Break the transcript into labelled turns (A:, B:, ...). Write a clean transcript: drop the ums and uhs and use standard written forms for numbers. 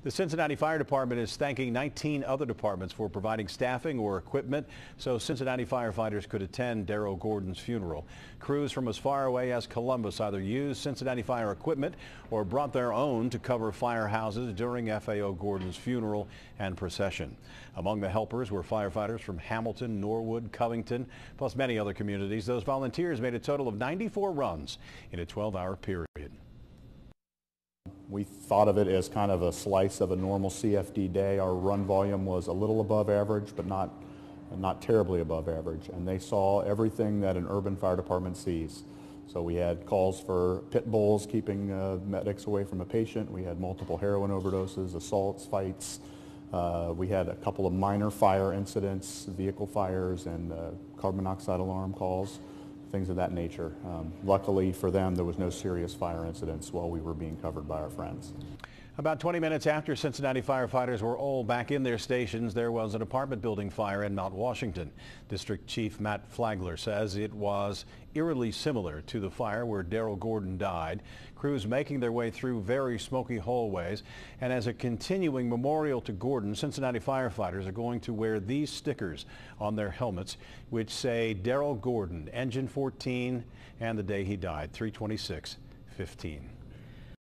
A: The Cincinnati Fire Department is thanking 19 other departments for providing staffing or equipment so Cincinnati firefighters could attend Darrell Gordon's funeral. Crews from as far away as Columbus either used Cincinnati Fire equipment or brought their own to cover firehouses during FAO Gordon's funeral and procession. Among the helpers were firefighters from Hamilton, Norwood, Covington, plus many other communities. Those volunteers made a total of 94 runs in a 12-hour period.
B: We thought of it as kind of a slice of a normal CFD day. Our run volume was a little above average, but not terribly above average. And they saw everything that an urban fire department sees. So we had calls for pit bulls keeping medics away from a patient. We had multiple heroin overdoses, assaults, fights. We had a couple of minor fire incidents, vehicle fires, and carbon monoxide alarm calls, things of that nature. Luckily for them, there was no serious fire incidents while we were being covered by our friends.
A: About 20 minutes after Cincinnati firefighters were all back in their stations, there was an apartment building fire in Mount Washington. District Chief Matt Flagler says it was eerily similar to the fire where Darrell Gordon died. Crews making their way through very smoky hallways. And as a continuing memorial to Gordon, Cincinnati firefighters are going to wear these stickers on their helmets, which say Darrell Gordon, Engine 14, and the day he died, 3/26/15.